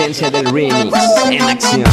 potencia del remix en acción.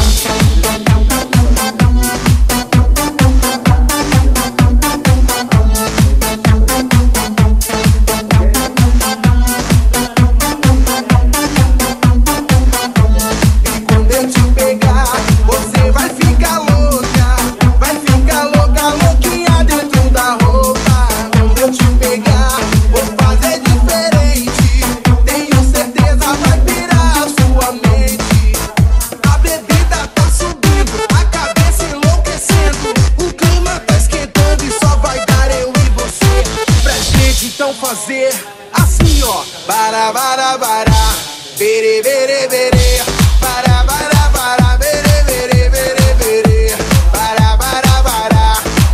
Fazer assim, ó, bara, bara, bara, bere, bere, bere, bara, bara, bara, bere, bere, bere, bere, bara, bara, bara,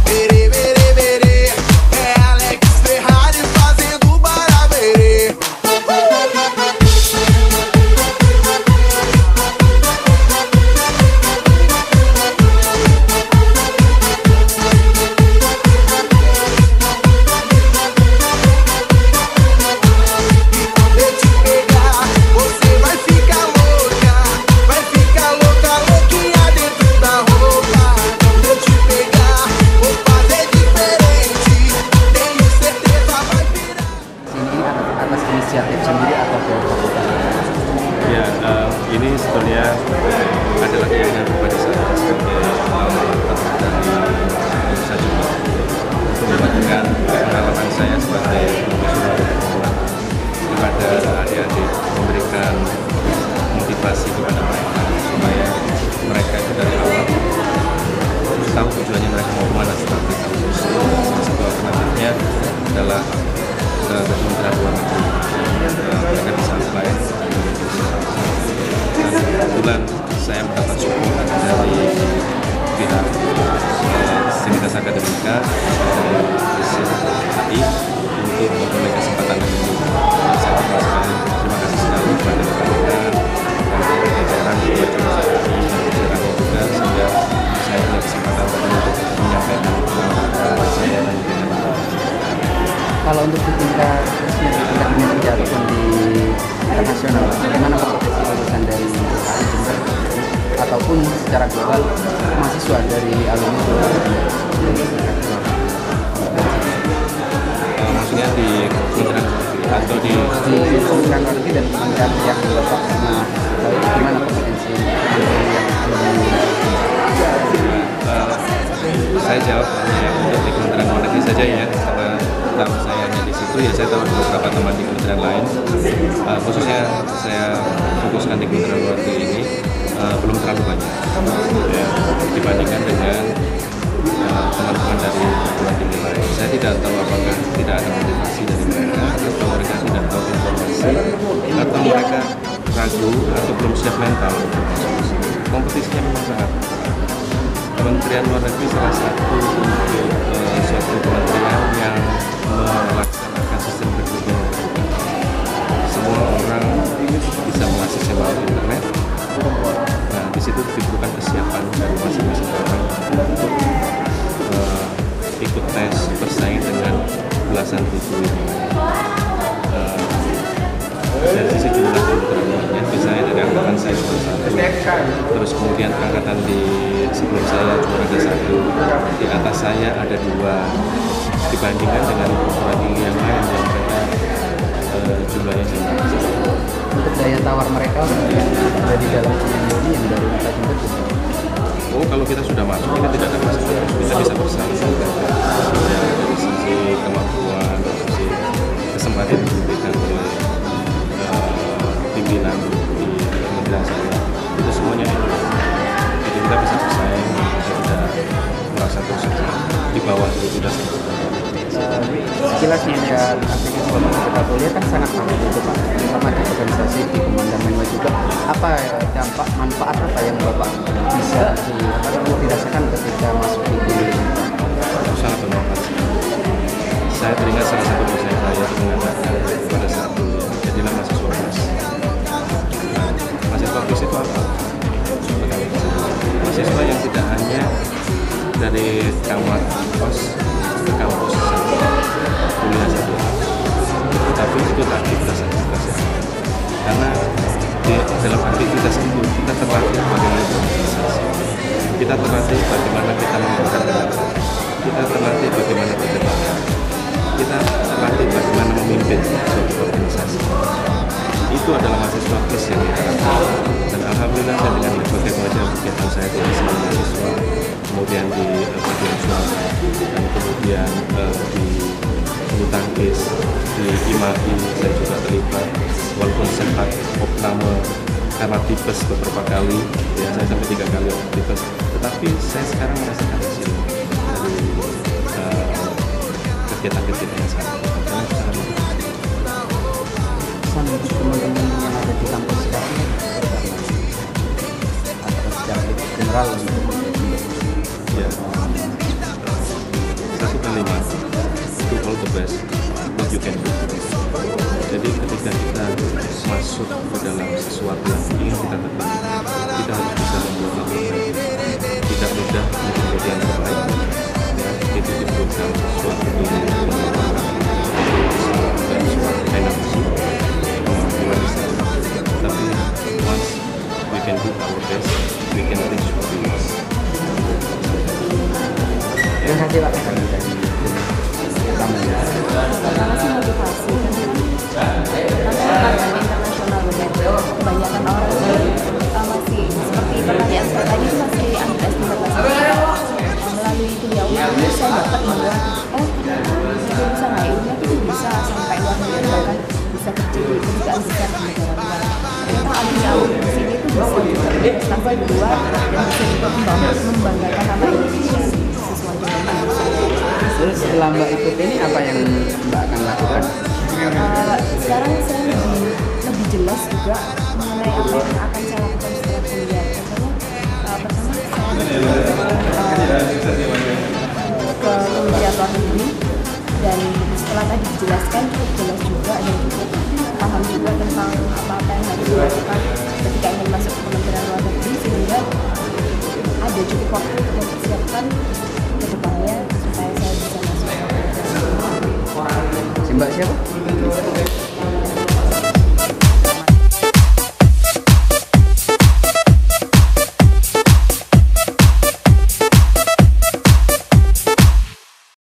bere, bere, bere, é Alex Ferrari fazendo bara, bere. Ini sebetulnya adalah keinginan pribadi saya sebagai saya juga untuk membagikan pengalaman saya sebagai profesional kepada adik-adik, memberikan motivasi kepada mereka supaya mereka itu dari awal tahu tujuannya mereka mau kemana setelah mereka lulus. Salah satu alternatifnya adalah ke Kementerian Luar Negeri. Mereka bisa apply. Kebetulan saya mendapat support dari pihak Sivitas Akademika dari HI untuk memperoleh kesempatan ini. Saya terima kasih sekali kepada mereka dan jajaran buat jajarannya juga sehingga saya punya kesempatan untuk menyampaikan pengalaman saya dan kalau untuk di tingkat Indonesia ataupun di internasional, bagaimana kompetensi lulusan dari HI Jember ataupun secara global mahasiswa dari alumni maksudnya di Kementerian atau di Kementerian Luar Negeri dan Kementerian yang Bapak pernah gimana kompetensi yang alumni? Saya jawab hanya untuk di Kementerian Luar Negeri saja ya, karena tahu saya hanya di situ ya. Saya tahu beberapa teman di kementerian lain, khususnya saya fokuskan di Kementerian Luar Negeri ini belum terlalu banyak ya, dibandingkan dengan teman-teman dari perguruan tinggi lain. Saya tidak tahu apakah tidak ada motivasi dari mereka atau mereka tidak tahu informasi atau mereka ragu atau belum siap mental. Kompetisinya memang sangat. Kementerian Luar Negeri salah satu suatu kementerian yang melaksanakan sistem rekrutmen. Semua orang bisa mengakses lewat internet. Nah, di situ dibutuhkan kesiapan dari masing-masing orang untuk ikut tes bersaing dengan belasan ribu yang lain. Dari sisi jumlah kementeriannya, misalnya dari angkatan saya cuma satu, terus kemudian angkatan di sebelum saya cuma ada satu, di atas saya ada dua, dibandingkan dengan perguruan tinggi yang lain yang mereka jumlahnya sangat besar. Untuk daya tawar mereka yang ada di dalam ini yang dari kita Jember. Oh, kalau kita sudah masuk ini tidak ada masalah, kita bisa bersaing dari sisi kemampuan, dari sisi kesempatan yang diberikan oleh pimpinan di kementerian saya, itu semuanya itu. Jadi kita bisa bersaing, kita tidak merasa terusik di bawah itu tidak sekilas melihat aktivitas Bapak kita kuliah kan sangat aktif itu Pak, terutama di organisasi di Kementerian juga. Apa dampak manfaat apa yang Bapak bisa dirasakan ketika masuk di kuliah? Sangat bermanfaat. Saya teringat salah satu dosen saya mengatakan pada saat kuliah, jadilah mahasiswa kelas. Nah, mahasiswa kelas itu apa? Mahasiswa yang tidak hanya dari kamar kos ke kampus kuliah saja, tapi itu aktivitas karena di dalam aktivitas itu kita terlatih bagaimana berorganisasi, kita terlatih bagaimana kita menggunakan pendapat, kita terlatih bagaimana berdemokrasi, kita terlatih bagaimana memimpin suatu organisasi. Itu adalah mahasiswa plus yang diharapkan. Dan alhamdulillah saya dengan berbagai macam kegiatan saya di mahasiswa, kemudian di bagian suara, dan kemudian di bulu tangkis, di IMAI saya juga terlibat, walaupun sempat opname karena tipes beberapa kali, ya saya sampai 3 kali tipes, tetapi saya sekarang merasakan hasil dari kegiatan-kegiatan yang saya lakukan. Karena itu sangat bagus. Pesan untuk teman-teman yang ada di kampus sekarang atau secara general untuk Ya, satu kalimat, do all the best what you can do. Jadi ketika kita masuk ke dalam sesuatu yang ingin kita tekuni, kita harus bisa membuat laporan. Tidak mudah untuk menjadi yang terbaik. Ya, itu diperlukan suatu dan suatu energi, kemampuan di sana. Tapi once we can do our best, we can reach what we want. terima kasih Pak dari kami. Pertama sih motivasi, karena internasional kebanyakan orang masih seperti pertanyaan saya tadi itu masih underestimate melalui kuliah ini saya dapat bahwa itu bisa nggak ilmunya itu bisa sampai luar negeri bahkan bisa kerja di perusahaan besar di negara luar. Ternyata alumni di sini itu bisa juga berprestasi di luar dan bisa juga membanggakan nama Indonesia sesuai dengan Terus setelah Mbak ikut ini apa yang Mbak akan lakukan? sekarang saya lebih jelas juga mengenai apa yang akan saya lakukan setelah kuliah. Pertama saya ke kuliah luar negeri dan setelah tadi dijelaskan